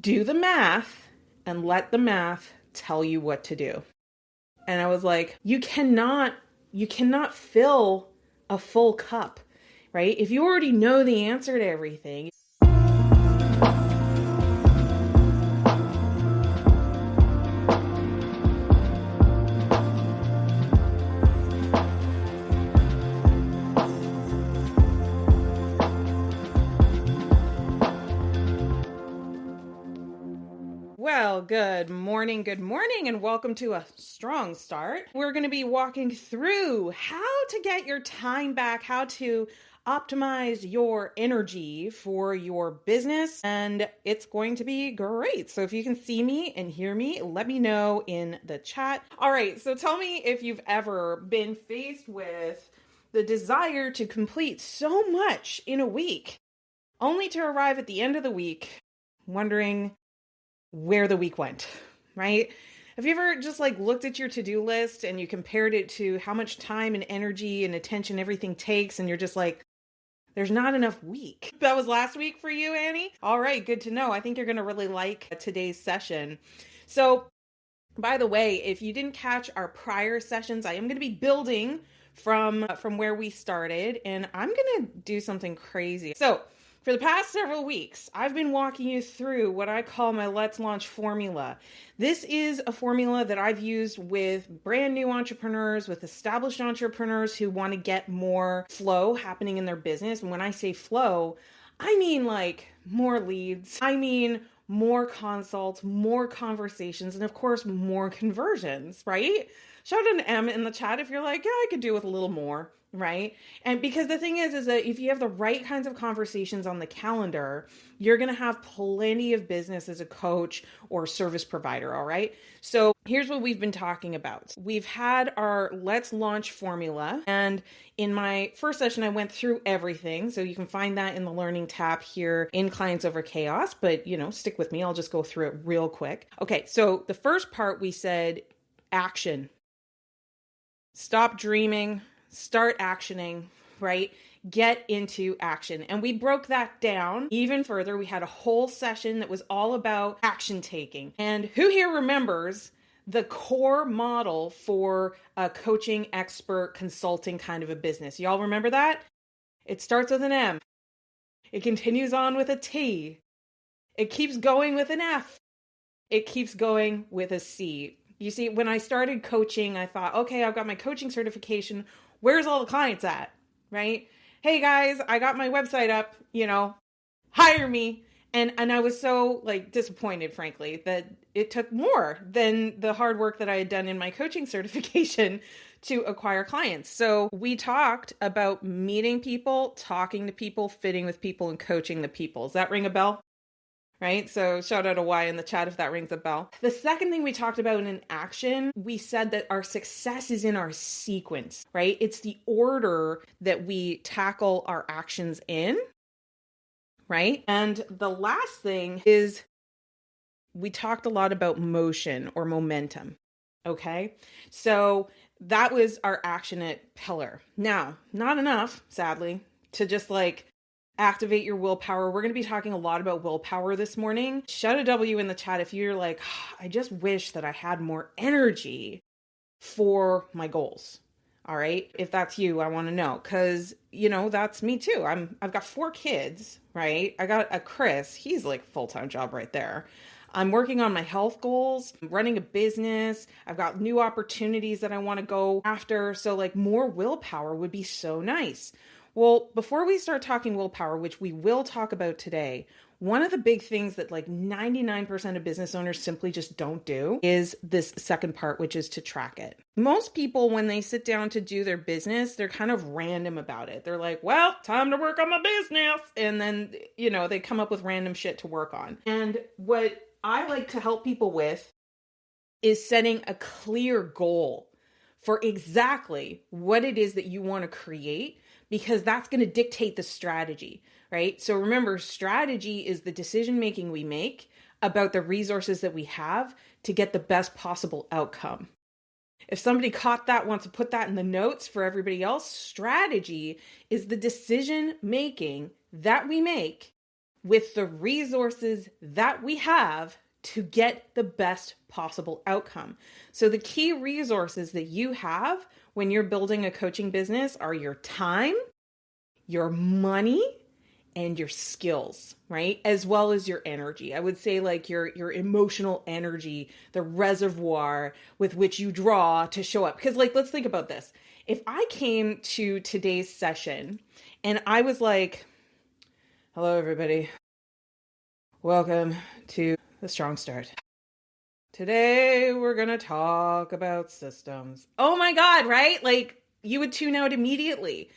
Do the math and let the math tell you what to do. And I was like, you cannot fill a full cup, right? If you already know the answer to everything. Well, good morning, and welcome to A Strong Start. We're going to be walking through how to get your time back, how to optimize your energy for your business, and it's going to be great. So if you can see me and hear me, let me know in the chat. All right, so tell me if you've ever been faced with the desire to complete so much in a week, only to arrive at the end of the week wondering where the week went, right? Have you ever just looked at your to-do list and you compared it to how much time and energy and attention everything takes, and you're just like, there's not enough week. That was last week for you, Annie? All right, good to know. I think you're going to really like today's session. So, by the way, if you didn't catch our prior sessions, I am going to be building from where we started, and I'm going to do something crazy. So, for the past several weeks, I've been walking you through what I call my Let's Launch formula. This is a formula that I've used with brand new entrepreneurs, with established entrepreneurs who want to get more flow happening in their business. And when I say flow, I mean more leads. I mean more consults, more conversations, and of course, more conversions, right? Shout out to M in the chat if you're like, yeah, I could do with a little more, right? And because the thing is that if you have the right kinds of conversations on the calendar, you're going to have plenty of business as a coach or service provider, all right? So here's what we've been talking about. We've had our Let's Launch formula, and in my first session, I went through everything. So you can find that in the learning tab here in Clients Over Chaos, but stick with me. I'll just go through it real quick. Okay, so the first part we said action. Stop dreaming, start actioning, right? Get into action. And we broke that down even further. We had a whole session that was all about action taking. And who here remembers the core model for a coaching, expert, consulting kind of a business? Y'all remember that? It starts with an M. It continues on with a T. It keeps going with an F. It keeps going with a C. You see, when I started coaching, I thought, okay, I've got my coaching certification. Where's all the clients at, right? Hey guys, I got my website up, hire me. And I was so disappointed, frankly, that it took more than the hard work that I had done in my coaching certification to acquire clients. So we talked about meeting people, talking to people, fitting with people, and coaching the people. Does that ring a bell? Right? So shout out to Y in the chat if that rings a bell. The second thing we talked about in action, we said that our success is in our sequence, right? It's the order that we tackle our actions in, right? And the last thing is we talked a lot about motion or momentum, okay? So that was our actionate pillar. Now, not enough, sadly, to just activate your willpower. We're going to be talking a lot about willpower this morning. Shout a W in the chat if you're like, I just wish that I had more energy for my goals. All right. If that's you, I want to know, because that's me too. I've got 4 kids, right? I got a Chris. He's full-time job right there. I'm working on my health goals, I'm running a business. I've got new opportunities that I want to go after. So more willpower would be so nice. Well, before we start talking willpower, which we will talk about today, one of the big things that 99% of business owners simply just don't do is this second part, which is to track it. Most people, when they sit down to do their business, they're kind of random about it. They're like, well, time to work on my business. And then, they come up with random shit to work on. And what I like to help people with is setting a clear goal for exactly what it is that you want to create, because that's going to dictate the strategy, right? So remember, strategy is the decision-making we make about the resources that we have to get the best possible outcome. If somebody caught that, wants to put that in the notes for everybody else, strategy is the decision-making that we make with the resources that we have to get the best possible outcome. So the key resources that you have when you're building a coaching business are your time, your money, and your skills, right? As well as your energy. I would say like your emotional energy, the reservoir with which you draw to show up. Because like, let's think about this. If I came to today's session and I was like, hello, everybody. Welcome to the Strong Start. Today, we're going to talk about systems. Oh my God, right? Like you would tune out immediately.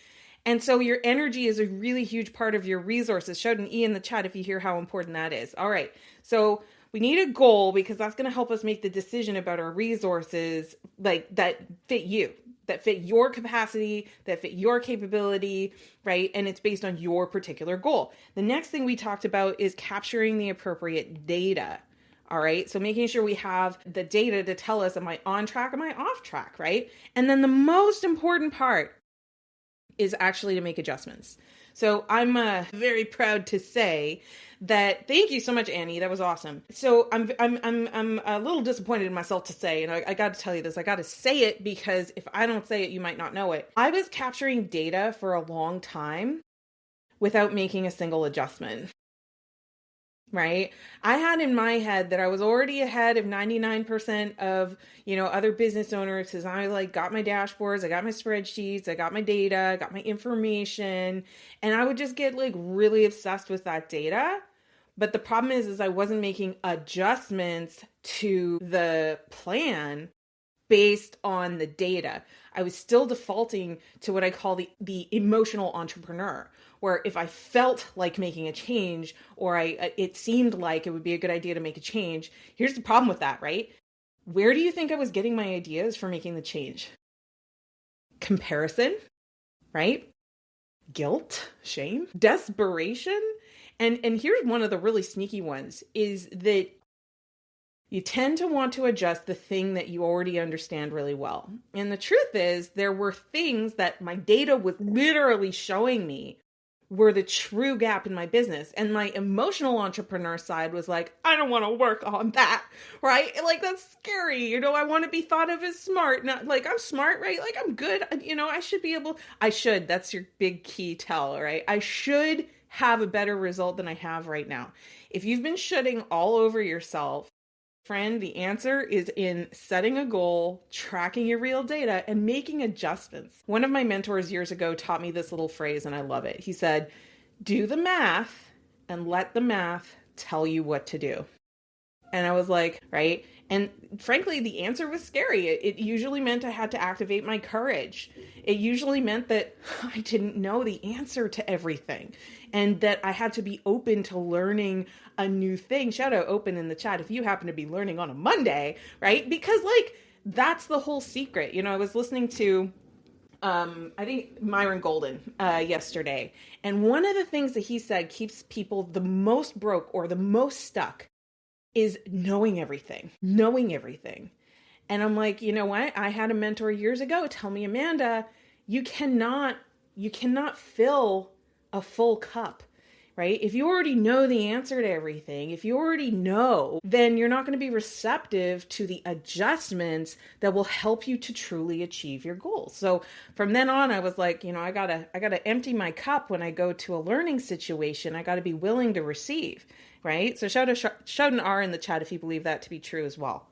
And so your energy is a really huge part of your resources. Shout an E in the chat if you hear how important that is. All right. So we need a goal because that's going to help us make the decision about our resources like that fit you, that fit your capacity, that fit your capability, right? And it's based on your particular goal. The next thing we talked about is capturing the appropriate data. All right. So making sure we have the data to tell us, am I on track? Am I off track? Right. And then the most important part is actually to make adjustments. So I'm very proud to say that, thank you so much, Annie. That was awesome. So I'm a little disappointed in myself to say, and I got to tell you this, I got to say it because if I don't say it, you might not know it. I was capturing data for a long time without making a single adjustment. Right? I had in my head that I was already ahead of 99% of, other business owners because I like got my dashboards, I got my spreadsheets, I got my data, I got my information, and I would just get like really obsessed with that data. But the problem is I wasn't making adjustments to the plan based on the data. I was still defaulting to what I call the emotional entrepreneur, where if I felt like making a change or it seemed like it would be a good idea to make a change, here's the problem with that, right? Where do you think I was getting my ideas for making the change? Comparison, right? Guilt, shame, desperation. And here's one of the really sneaky ones is that you tend to want to adjust the thing that you already understand really well. And the truth is, there were things that my data was literally showing me were the true gap in my business. And my emotional entrepreneur side was like, I don't want to work on that, right? Like, that's scary. I want to be thought of as smart. Not like I'm smart, right? Like I'm good. I should, that's your big key tell, right? I should have a better result than I have right now. If you've been shoulding all over yourself, friend, the answer is in setting a goal, tracking your real data, and making adjustments. One of my mentors years ago taught me this little phrase, and I love it. He said, do the math and let the math tell you what to do. And I was like, right? And frankly, the answer was scary. It usually meant I had to activate my courage. It usually meant that I didn't know the answer to everything and that I had to be open to learning a new thing. Shout out open in the chat if you happen to be learning on a Monday, right? Because like, that's the whole secret. I was listening to I think Myron Golden yesterday. And one of the things that he said keeps people the most broke or the most stuck is knowing everything. And I'm like, you know what? I had a mentor years ago tell me, Amanda, you cannot fill a full cup, right? If you already know the answer to everything, if you already know, then you're not going to be receptive to the adjustments that will help you to truly achieve your goals. So from then on, I was like, I gotta empty my cup when I go to a learning situation. I got to be willing to receive, right? So shout an R in the chat if you believe that to be true as well.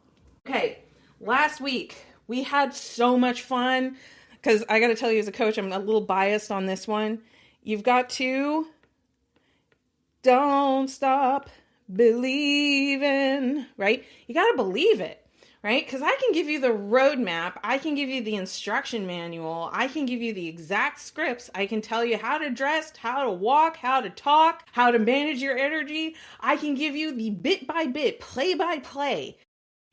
Okay, last week we had so much fun because I got to tell you as a coach, I'm a little biased on this one. You've got to don't stop believing, right? You got to believe it, right? Because I can give you the roadmap. I can give you the instruction manual. I can give you the exact scripts. I can tell you how to dress, how to walk, how to talk, how to manage your energy. I can give you the bit by bit, play by play.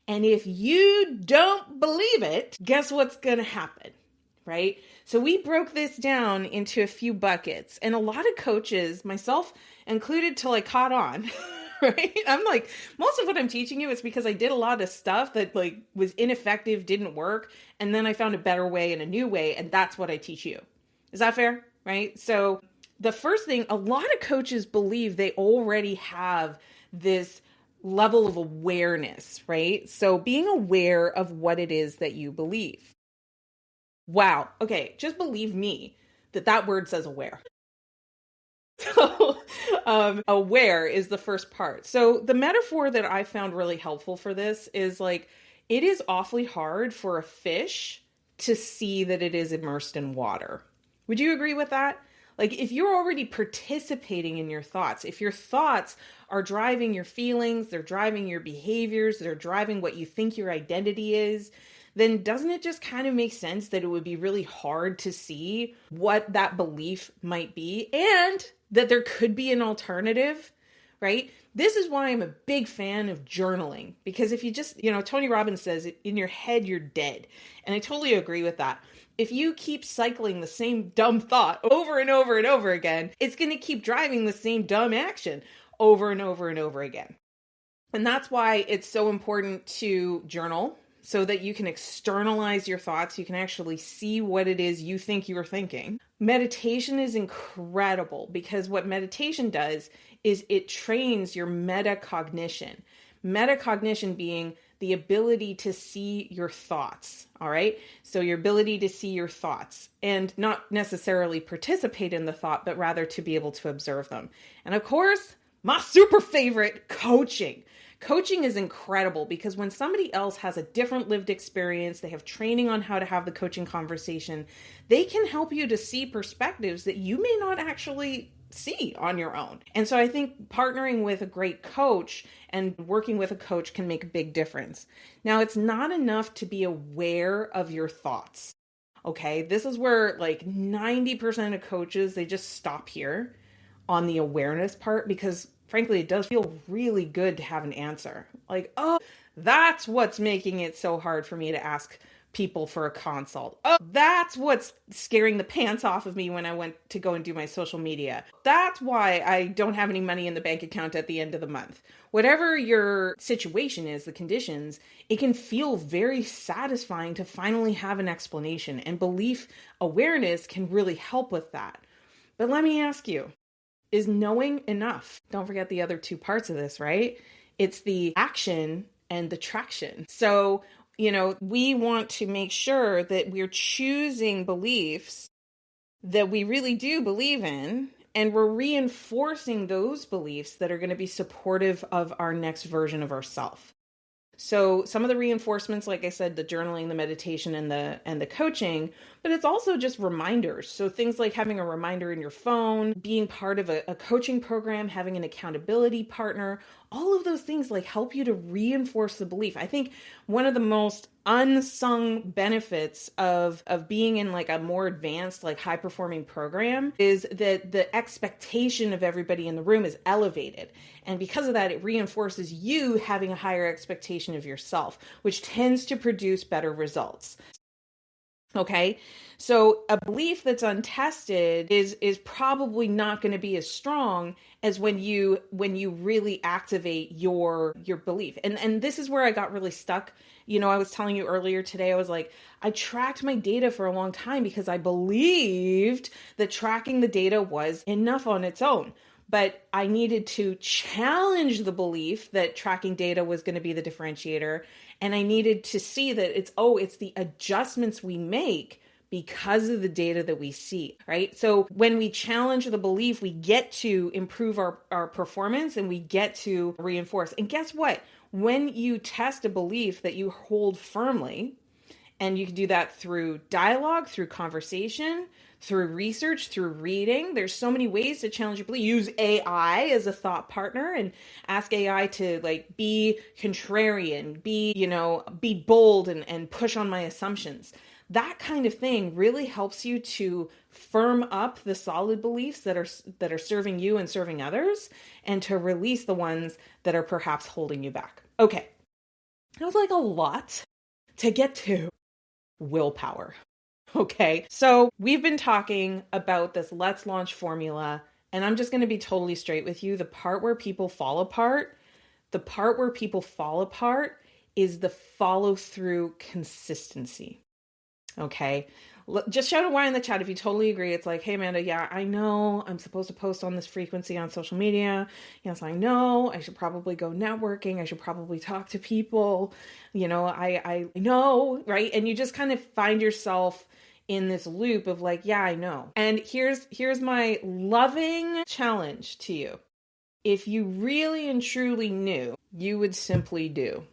And if you don't believe it, guess what's going to happen, right? So we broke this down into a few buckets, and a lot of coaches, myself included till I caught on, right? I'm like, most of what I'm teaching you is because I did a lot of stuff that like was ineffective, didn't work. And then I found a better way and a new way. And that's what I teach you. Is that fair? Right? So the first thing, a lot of coaches believe they already have this level of awareness, right? So being aware of what it is that you believe. Wow. Okay. Just believe me that word says aware. So, aware is the first part. So the metaphor that I found really helpful for this is like, it is awfully hard for a fish to see that it is immersed in water. Would you agree with that? Like, if you're already participating in your thoughts, if your thoughts are driving your feelings, they're driving your behaviors, they're driving what you think your identity is, then doesn't it just kind of make sense that it would be really hard to see what that belief might be and that there could be an alternative, right? This is why I'm a big fan of journaling, because if you just, Tony Robbins says, in your head, you're dead. And I totally agree with that. If you keep cycling the same dumb thought over and over and over again, it's going to keep driving the same dumb action over and over and over again. And that's why it's so important to journal, so that you can externalize your thoughts. You can actually see what it is you think you're thinking. Meditation is incredible, because what meditation does is it trains your metacognition. Metacognition being the ability to see your thoughts, all right? So your ability to see your thoughts and not necessarily participate in the thought, but rather to be able to observe them. And of course, my super favorite, coaching. Coaching is incredible, because when somebody else has a different lived experience, they have training on how to have the coaching conversation, they can help you to see perspectives that you may not actually see on your own. And so I think partnering with a great coach and working with a coach can make a big difference. Now, it's not enough to be aware of your thoughts. Okay, this is where like 90% of coaches, they just stop here on the awareness part, because frankly, it does feel really good to have an answer. Like, oh, that's what's making it so hard for me to ask people for a consult. Oh, that's what's scaring the pants off of me when I went to go and do my social media. That's why I don't have any money in the bank account at the end of the month. Whatever your situation is, the conditions, it can feel very satisfying to finally have an explanation, and belief awareness can really help with that. But let me ask you, is knowing enough? Don't forget the other two parts of this, right? It's the action and the traction. So, we want to make sure that we're choosing beliefs that we really do believe in, and we're reinforcing those beliefs that are going to be supportive of our next version of ourselves. So some of the reinforcements, like I said, the journaling, the meditation, and the coaching, but it's also just reminders. So things like having a reminder in your phone, being part of a coaching program, having an accountability partner, all of those things like help you to reinforce the belief. I think one of the most unsung benefits of being in like a more advanced, like high performing program is that the expectation of everybody in the room is elevated. And because of that, it reinforces you having a higher expectation of yourself, which tends to produce better results. Okay, so a belief that's untested is probably not going to be as strong as when you really activate your belief. And this is where I got really stuck. I was telling you earlier today, I was like, I tracked my data for a long time because I believed that tracking the data was enough on its own. But I needed to challenge the belief that tracking data was going to be the differentiator. And I needed to see that it's the adjustments we make because of the data that we see, right? So when we challenge the belief, we get to improve our performance, and we get to reinforce. And guess what? When you test a belief that you hold firmly, and you can do that through dialogue, through conversation, through research, through reading. There's so many ways to challenge your belief. Use AI as a thought partner and ask AI to like be contrarian, be bold and push on my assumptions. That kind of thing really helps you to firm up the solid beliefs that are serving you and serving others, and to release the ones that are perhaps holding you back. Okay. That was like a lot to get to. Willpower. Okay, so we've been talking about this let's launch formula, and I'm just going to be totally straight with you. The part where people fall apart is the follow through consistency. Okay, Just shout a Y in the chat if you totally agree. It's like, hey, Amanda, yeah, I know I'm supposed to post on this frequency on social media. Yes, I know. I should probably go networking. I should probably talk to people. I know, right? And you just kind of find yourself in this loop of like, yeah, I know. And here's my loving challenge to you. If you really and truly knew, you would simply do.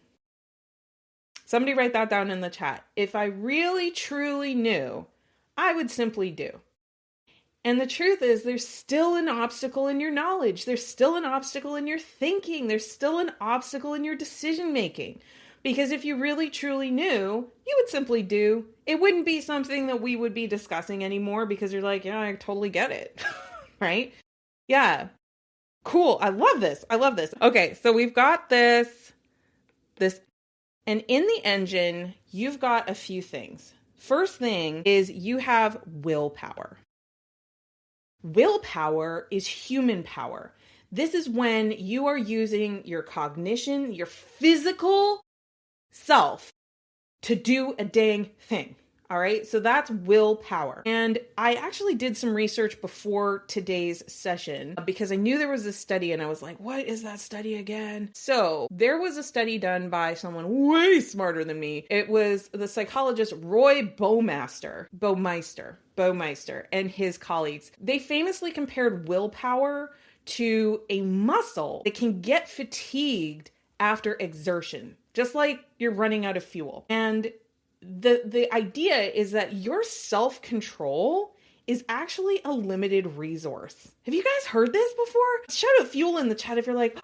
Somebody write that down in the chat. If I really truly knew, I would simply do. And the truth is, there's still an obstacle in your knowledge. There's still an obstacle in your thinking. There's still an obstacle in your decision making. Because if you really truly knew, you would simply do. It wouldn't be something that we would be discussing anymore because you're like, yeah, I totally get it. Right? Yeah. Cool. I love this. I love this. Okay, so we've got this. And in the engine, you've got a few things. First thing is you have willpower. Willpower is human power. This is when you are using your cognition, your physical self to do a dang thing. All right. So that's willpower. And I actually did some research before today's session because I knew there was a study and I was like, what is that study again? So there was a study done by someone way smarter than me. It was the psychologist Roy Baumeister and his colleagues. They famously compared willpower to a muscle that can get fatigued after exertion, just like you're running out of fuel. And the idea is that your self-control is actually a limited resource. Have you guys heard this before? Shout out fuel in the chat if you're like,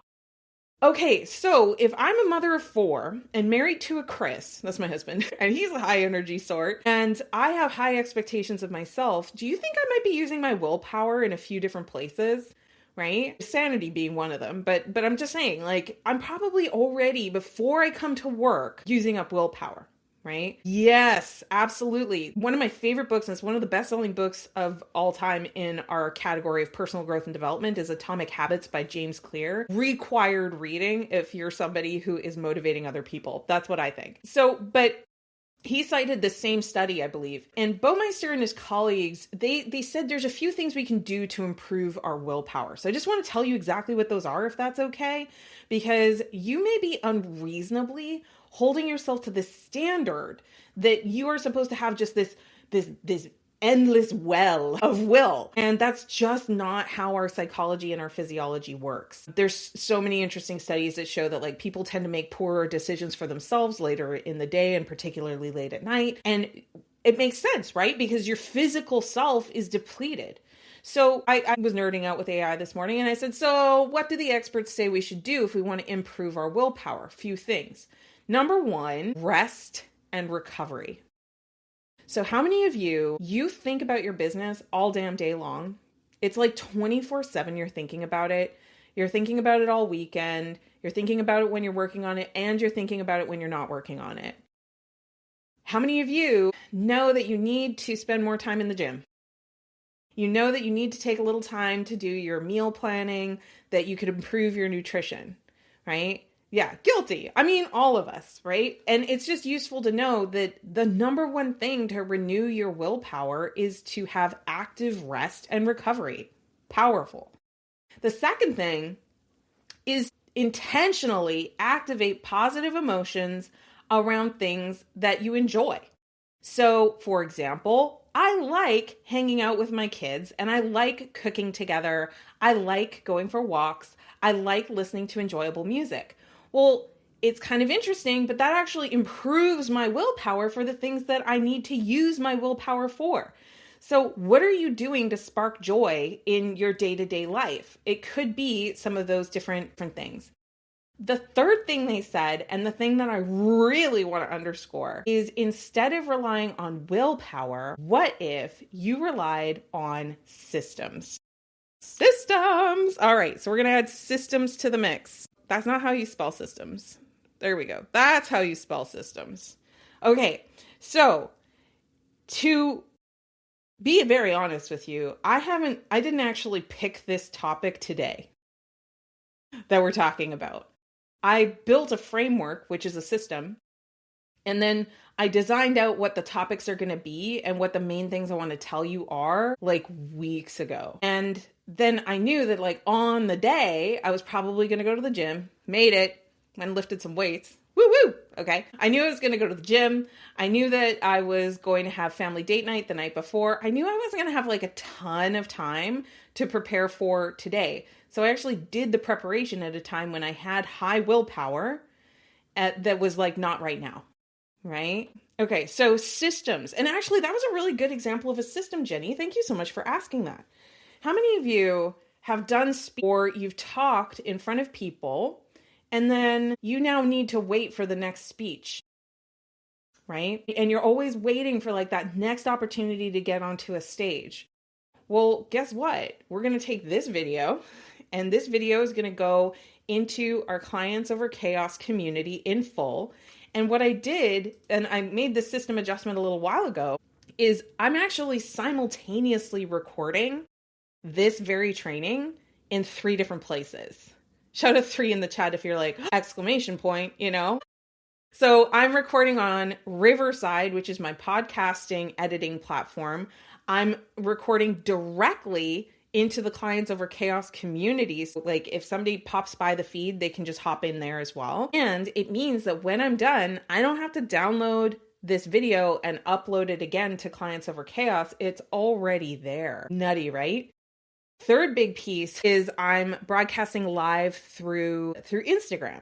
okay, so if I'm a mother of 4 and married to a Chris, that's my husband, and he's a high energy sort, and I have high expectations of myself, do you think I might be using my willpower in a few different places? Right? Sanity being one of them. But I'm just saying, like, I'm probably already, before I come to work, using up willpower. Right? Yes, absolutely. One of my favorite books, and it's one of the best-selling books of all time in our category of personal growth and development, is Atomic Habits by James Clear. Required reading if you're somebody who is motivating other people. That's what I think. So, but he cited the same study, I believe. And Baumeister and his colleagues, they said there's a few things we can do to improve our willpower. So I just want to tell you exactly what those are, if that's okay, because you may be unreasonably holding yourself to this standard that you are supposed to have just this endless well of will. And that's just not how our psychology and our physiology works. There's so many interesting studies that show that like people tend to make poorer decisions for themselves later in the day and particularly late at night. And it makes sense, right? Because your physical self is depleted. So I was nerding out with AI this morning and I said, so what do the experts say we should do if we want to improve our willpower? A few things. Number 1, rest and recovery. So how many of you think about your business all damn day long? It's like 24/7 you're thinking about it. You're thinking about it all weekend. You're thinking about it when you're working on it, and you're thinking about it when you're not working on it. How many of you know that you need to spend more time in the gym? You know that you need to take a little time to do your meal planning, that you could improve your nutrition, right? Yeah, guilty. I mean, all of us, right? And it's just useful to know that the number one thing to renew your willpower is to have active rest and recovery. Powerful. The second thing is intentionally activate positive emotions around things that you enjoy. So, for example, I like hanging out with my kids and I like cooking together. I like going for walks. I like listening to enjoyable music. Well, it's kind of interesting, but that actually improves my willpower for the things that I need to use my willpower for. So what are you doing to spark joy in your day-to-day life? It could be some of those different things. The third thing they said, and the thing that I really want to underscore, is instead of relying on willpower, what if you relied on systems? Systems! All right, so we're going to add systems to the mix. That's not how you spell systems. There we go. That's how you spell systems. Okay, so to be very honest with you, I didn't actually pick this topic today that we're talking about. I built a framework, which is a system, and then I designed out what the topics are going to be and what the main things I want to tell you are like weeks ago. And then I knew that like on the day, I was probably going to go to the gym, made it, and lifted some weights. Woo woo. Okay. I knew I was going to go to the gym. I knew that I was going to have family date night the night before. I knew I wasn't going to have like a ton of time to prepare for today. So I actually did the preparation at a time when I had high willpower that was like not right now. Right? Okay. So systems. And actually that was a really good example of a system, Jenny. Thank you so much for asking that. How many of you have done or you've talked in front of people and then you now need to wait for the next speech, right? And you're always waiting for like that next opportunity to get onto a stage. Well, guess what? We're going to take this video, and this video is going to go into our Clients Over Chaos community in full. And what I did, and I made this system adjustment a little while ago, is I'm actually simultaneously recording this very training in 3 different places. Shout out 3 in the chat if you're like, exclamation point, you know? So I'm recording on Riverside, which is my podcasting editing platform. I'm recording directly into the Clients Over Chaos communities. Like if somebody pops by the feed, they can just hop in there as well. And it means that when I'm done, I don't have to download this video and upload it again to Clients Over Chaos. It's already there. Nutty, right? Third big piece is I'm broadcasting live through Instagram.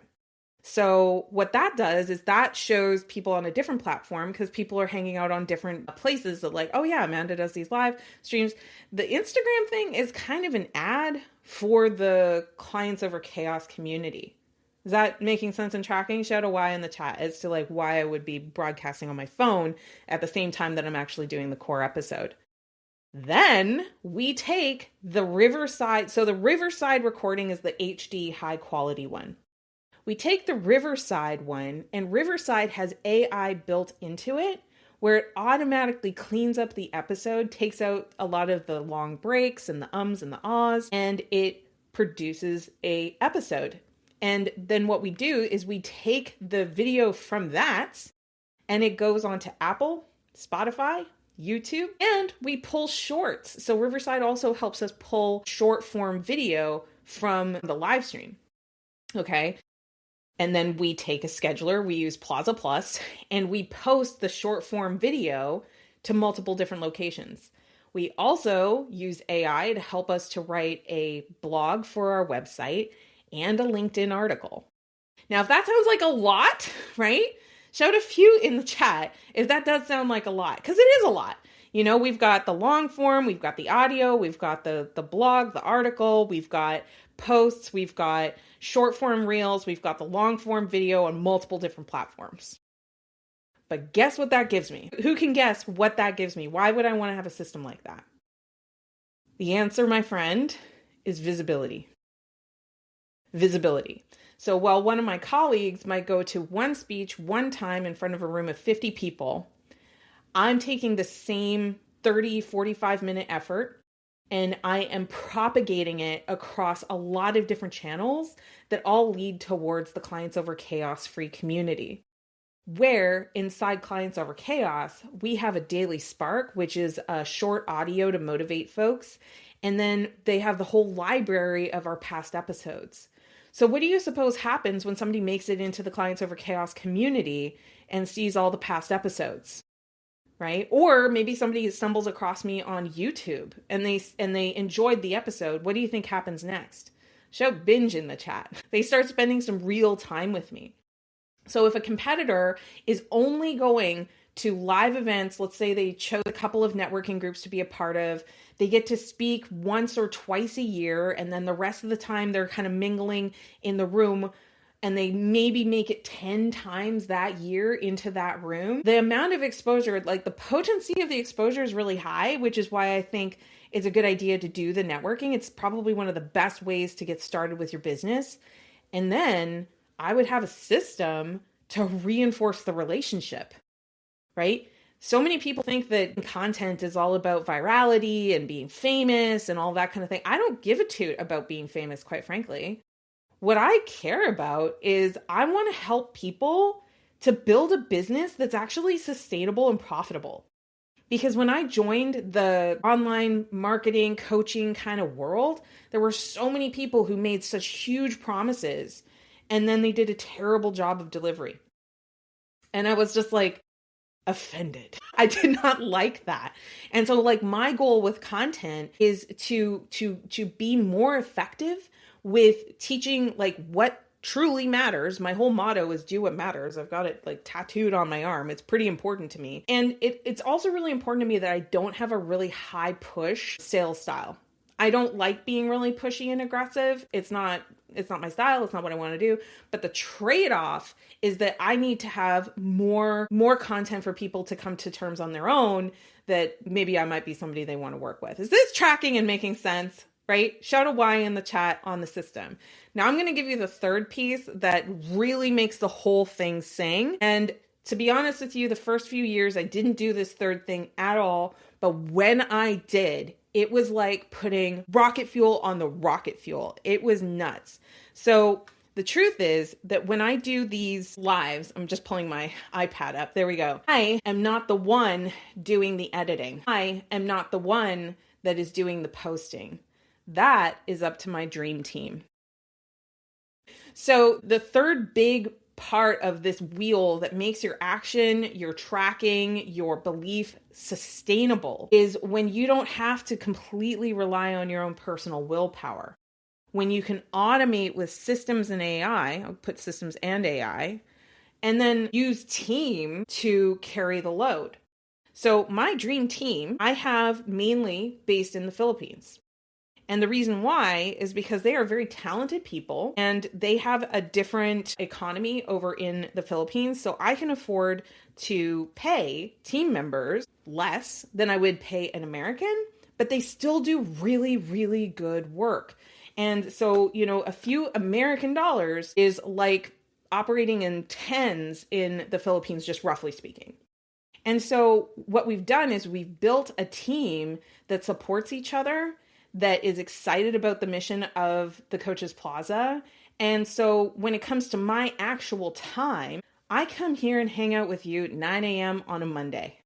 So what that does is that shows people on a different platform because people are hanging out on different places that like, oh yeah, Amanda does these live streams. The Instagram thing is kind of an ad for the Clients Over Chaos community. Is that making sense and tracking? Shout a Y in the chat as to like why I would be broadcasting on my phone at the same time that I'm actually doing the core episode. Then we take the Riverside. So the Riverside recording is the HD high quality one. We take the Riverside one, and Riverside has AI built into it where it automatically cleans up the episode, takes out a lot of the long breaks and the ums and the ahs, and it produces a episode. And then what we do is we take the video from that and it goes on to Apple, Spotify, YouTube, and we pull shorts. So Riverside also helps us pull short form video from the live stream. Okay. And then we take a scheduler, we use Plaza Plus, and we post the short form video to multiple different locations. We also use AI to help us to write a blog for our website and a LinkedIn article. Now, if that sounds like a lot, right? Shout a few in the chat if that does sound like a lot, because it is a lot. You know, we've got the long form, we've got the audio, we've got the blog, the article, we've got posts, we've got short form reels, we've got the long form video on multiple different platforms. But guess what that gives me? Who can guess what that gives me? Why would I want to have a system like that? The answer, my friend, is visibility. Visibility. So while one of my colleagues might go to one speech one time in front of a room of 50 people, I'm taking the same 30, 45-minute effort and I am propagating it across a lot of different channels that all lead towards the Clients Over Chaos free community. Where inside Clients Over Chaos, we have a daily spark, which is a short audio to motivate folks. And then they have the whole library of our past episodes. So what do you suppose happens when somebody makes it into the Clients Over Chaos community and sees all the past episodes? Right? Or maybe somebody stumbles across me on YouTube and they enjoyed the episode. What do you think happens next? Shout binge in the chat. They start spending some real time with me. So if a competitor is only going to live events, let's say they chose a couple of networking groups to be a part of, they get to speak once or twice a year, and then the rest of the time they're kind of mingling in the room, and they maybe make it 10 times that year into that room. The amount of exposure, like the potency of the exposure is really high, which is why I think it's a good idea to do the networking. It's probably one of the best ways to get started with your business. And then I would have a system to reinforce the relationship, right? So many people think that content is all about virality and being famous and all that kind of thing. I don't give a toot about being famous, quite frankly. What I care about is I want to help people to build a business that's actually sustainable and profitable. Because when I joined the online marketing, coaching kind of world, there were so many people who made such huge promises and then they did a terrible job of delivery. And I was just like offended. I did not like that. And so like my goal with content is to be more effective with teaching like what truly matters. My whole motto is do what matters. I've got it like tattooed on my arm. It's pretty important to me. And it's also really important to me that I don't have a really high push sales style. I don't like being really pushy and aggressive. It's not my style. It's not what I want to do. But the trade-off is that I need to have more content for people to come to terms on their own that maybe I might be somebody they want to work with. Is this tracking and making sense? Right? Shout a Y in the chat on the system. Now I'm going to give you the third piece that really makes the whole thing sing. And to be honest with you, the first few years I didn't do this third thing at all. But when I did, it was like putting rocket fuel on the rocket fuel. It was nuts. So the truth is that when I do these lives, I'm just pulling my iPad up. There we go. I am not the one doing the editing. I am not the one that is doing the posting. That is up to my dream team. So the third big part of this wheel that makes your action, your tracking, your belief sustainable is when you don't have to completely rely on your own personal willpower. When you can automate with systems and AI, I'll put systems and AI, and then use team to carry the load. So my dream team, I have mainly based in the Philippines. And the reason why is because they are very talented people and they have a different economy over in the Philippines. So I can afford to pay team members less than I would pay an American, but they still do really, really good work. And so, a few American dollars is like operating in tens in the Philippines, just roughly speaking. And so what we've done is we've built a team that supports each other, that is excited about the mission of the Coaches Plaza. And so when it comes to my actual time, I come here and hang out with you at 9 a.m. on a Monday.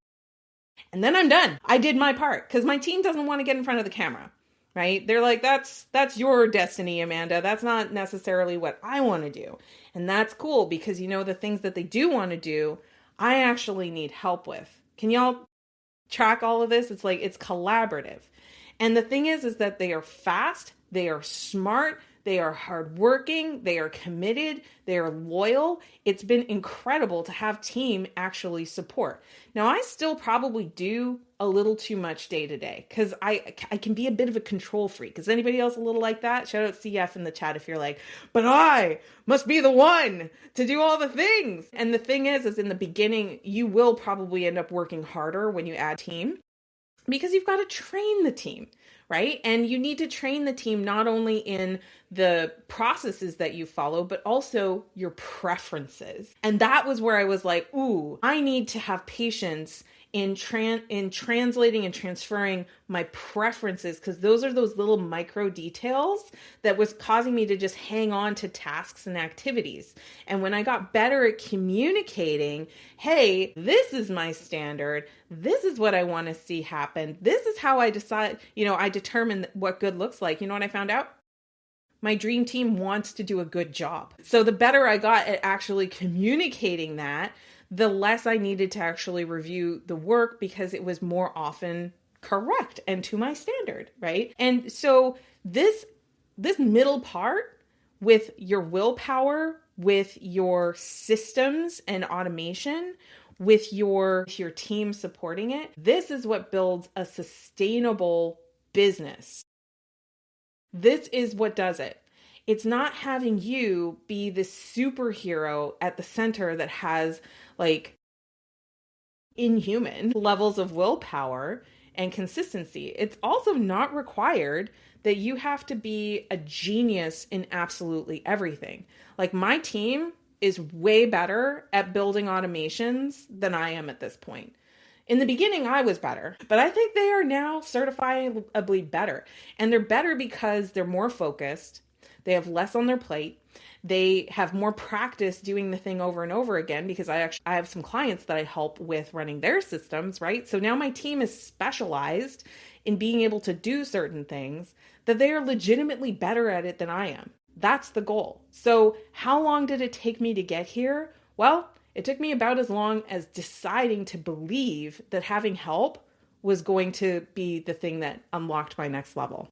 And then I'm done. I did my part because my team doesn't want to get in front of the camera, right? They're like, that's your destiny, Amanda. That's not necessarily what I want to do. And that's cool because, the things that they do want to do, I actually need help with. Can y'all track all of this? It's like, it's collaborative. And the thing is that they are fast, they are smart, they are hardworking, they are committed, they are loyal. It's been incredible to have team actually support. Now, I still probably do a little too much day to day because I can be a bit of a control freak. Is anybody else a little like that? Shout out CF in the chat if you're like, but I must be the one to do all the things. And the thing is in the beginning, you will probably end up working harder when you add team, because you've got to train the team, right? And you need to train the team not only in the processes that you follow, but also your preferences. And that was where I was like, ooh, I need to have patience in translating and transferring my preferences, because those are those little micro details that was causing me to just hang on to tasks and activities. And when I got better at communicating, hey, this is my standard, this is what I want to see happen, this is how I decide, I determine what good looks like. You know what I found out? My dream team wants to do a good job. So the better I got at actually communicating that, the less I needed to actually review the work because it was more often correct and to my standard, right? And so this middle part with your willpower, with your systems and automation, with your team supporting it, this is what builds a sustainable business. This is what does it. It's not having you be this superhero at the center that has like inhuman levels of willpower and consistency. It's also not required that you have to be a genius in absolutely everything. Like my team is way better at building automations than I am at this point. In the beginning, I was better, but I think they are now certifiably better. And they're better because they're more focused. They have less on their plate. They have more practice doing the thing over and over again because I have some clients that I help with running their systems, right? So now my team is specialized in being able to do certain things that they are legitimately better at it than I am. That's the goal. So how long did it take me to get here? Well, it took me about as long as deciding to believe that having help was going to be the thing that unlocked my next level,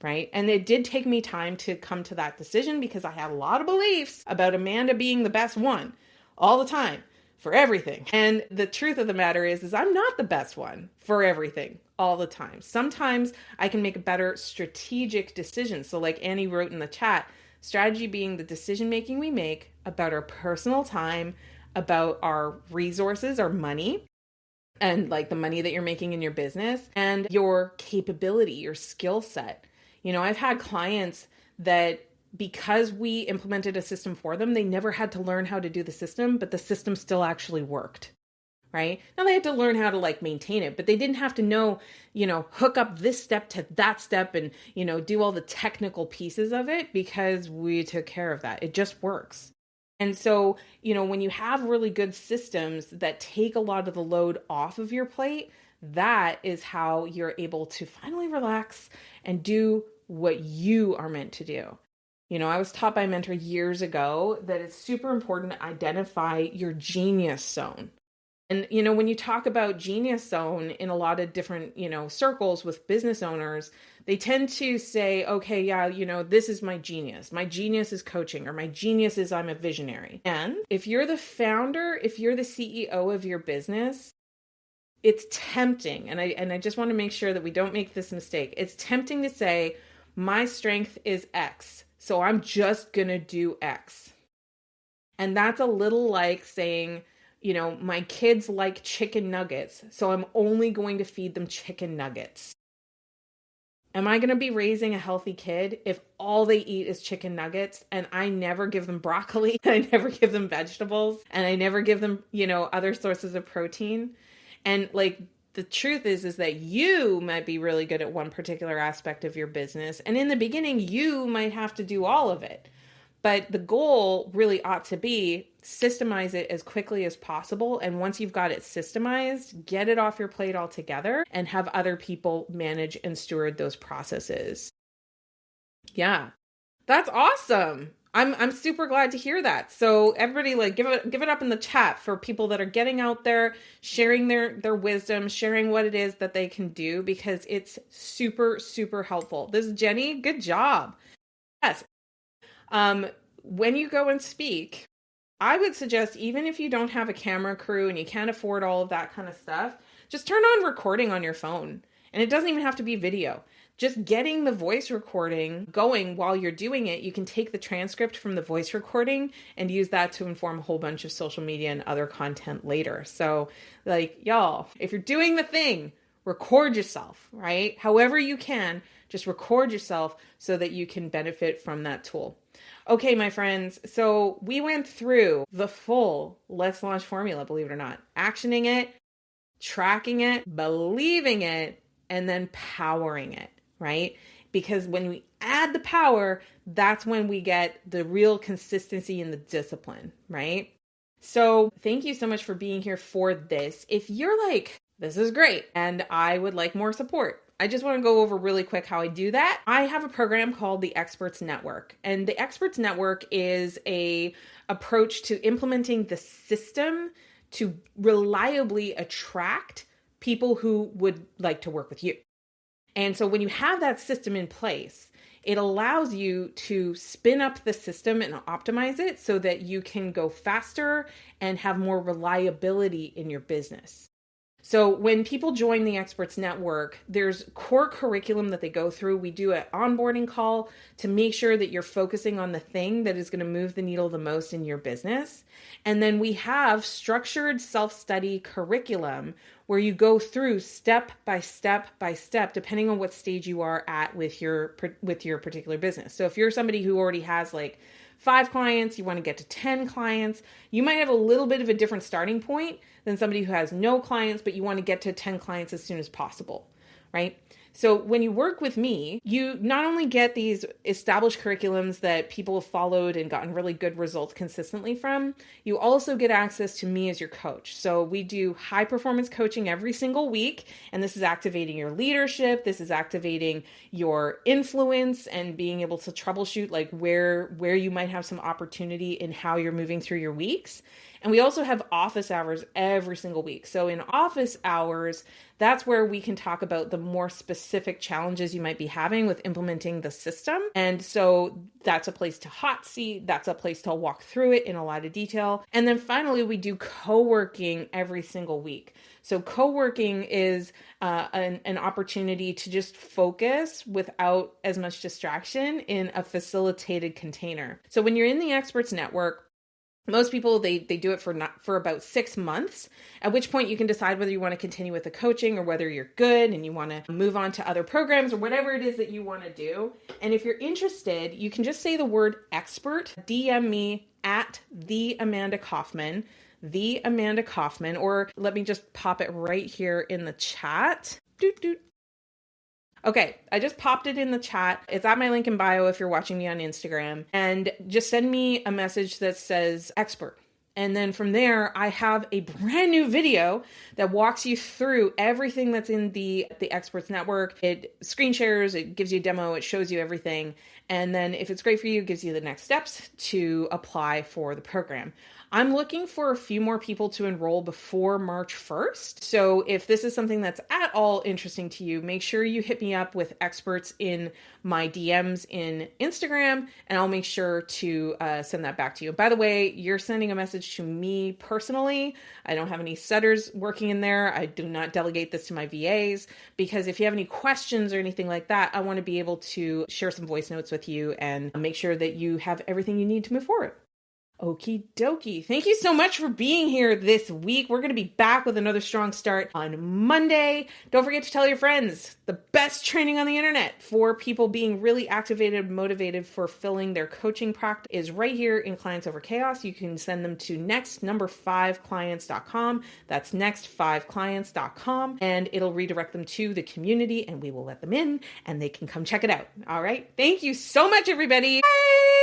right? And it did take me time to come to that decision because I had a lot of beliefs about Amanda being the best one all the time for everything. And the truth of the matter is I'm not the best one for everything all the time. Sometimes I can make a better strategic decision. So like Annie wrote in the chat, strategy being the decision making we make about our personal time, about our resources, our money, and like the money that you're making in your business and your capability, your skill set. You know, I've had clients that because we implemented a system for them, they never had to learn how to do the system, but the system still actually worked, right? Now they had to learn how to like maintain it, but they didn't have to know, you know, hook up this step to that step and, you know, do all the technical pieces of it because we took care of that. It just works. And so, you know, when you have really good systems that take a lot of the load off of your plate, that is how you're able to finally relax and do what you are meant to do. You know, I was taught by a mentor years ago that it's super important to identify your genius zone. And, you know, when you talk about genius zone in a lot of different, you know, circles with business owners, they tend to say, okay, yeah, you know, this is my genius. My genius is coaching, or my genius is I'm a visionary. And if you're the founder, if you're the CEO of your business, it's tempting. And I just want to make sure that we don't make this mistake. It's tempting to say, my strength is X, so I'm just going to do X. And that's a little like saying, you know, my kids like chicken nuggets, so I'm only going to feed them chicken nuggets. Am I going to be raising a healthy kid if all they eat is chicken nuggets and I never give them broccoli, I never give them vegetables, and I never give them, you know, other sources of protein? And like the truth is that you might be really good at one particular aspect of your business. And in the beginning, you might have to do all of it. But the goal really ought to be systemize it as quickly as possible. And once you've got it systemized, get it off your plate altogether and have other people manage and steward those processes. Yeah, that's awesome. I'm super glad to hear that. So everybody, like, give it up in the chat for people that are getting out there, sharing their wisdom, sharing what it is that they can do, because it's super, super helpful. This is Jenny. Good job. Yes. When you go and speak, I would suggest, even if you don't have a camera crew and you can't afford all of that kind of stuff, just turn on recording on your phone. And it doesn't even have to be video. Just getting the voice recording going while you're doing it, you can take the transcript from the voice recording and use that to inform a whole bunch of social media and other content later. So like, y'all, if you're doing the thing, record yourself, right? However you can, just record yourself so that you can benefit from that tool. Okay, my friends, so we went through the full Let's Launch formula, believe it or not. Actioning it, tracking it, believing it, and then powering it, right? Because when we add the power, that's when we get the real consistency and the discipline, right? So thank you so much for being here for this. If you're like, this is great, and I would like more support, I just want to go over really quick how I do that. I have a program called the Experts Network, and the Experts Network is a approach to implementing the system to reliably attract people who would like to work with you. And so when you have that system in place, it allows you to spin up the system and optimize it so that you can go faster and have more reliability in your business. So when people join the Experts Network, there's core curriculum that they go through. We do an onboarding call to make sure that you're focusing on the thing that is going to move the needle the most in your business. And then we have structured self-study curriculum where you go through step by step by step, depending on what stage you are at with your particular business. So if you're somebody who already has like 5 clients, you want to get to 10 clients, you might have a little bit of a different starting point than somebody who has no clients, but you want to get to 10 clients as soon as possible, right? So when you work with me, you not only get these established curriculums that people have followed and gotten really good results consistently from, you also get access to me as your coach. So we do high performance coaching every single week, and this is activating your leadership. This is activating your influence and being able to troubleshoot like where you might have some opportunity in how you're moving through your weeks. And we also have office hours every single week. So in office hours, that's where we can talk about the more specific challenges you might be having with implementing the system. And so that's a place to hot seat. That's a place to walk through it in a lot of detail. And then finally, we do co-working every single week. So co-working is an opportunity to just focus without as much distraction in a facilitated container. So when you're in the Experts Network, most people, they do it for about 6 months, at which point you can decide whether you want to continue with the coaching or whether you're good and you want to move on to other programs or whatever it is that you want to do. And if you're interested, you can just say the word expert, DM me at the Amanda Kaufman, or let me just pop it right here in the chat. Okay, I just popped it in the chat. It's at my link in bio if you're watching me on Instagram. And just send me a message that says expert. And then from there, I have a brand new video that walks you through everything that's in the Experts Network. It screen shares, it gives you a demo, it shows you everything. And then if it's great for you, it gives you the next steps to apply for the program. I'm looking for a few more people to enroll before March 1st. So if this is something that's at all interesting to you, make sure you hit me up with experts in my DMs in Instagram, and I'll make sure to send that back to you. By the way, you're sending a message to me personally. I don't have any setters working in there. I do not delegate this to my VAs, because if you have any questions or anything like that, I want to be able to share some voice notes with you and make sure that you have everything you need to move forward. Okie dokie. Thank you so much for being here this week. We're going to be back with another strong start on Monday. Don't forget to tell your friends the best training on the internet for people being really activated, motivated for filling their coaching practice is right here in Clients Over Chaos. You can send them to next5clients.com. That's next5clients.com, and it'll redirect them to the community, and we will let them in and they can come check it out. All right. Thank you so much, everybody. Bye.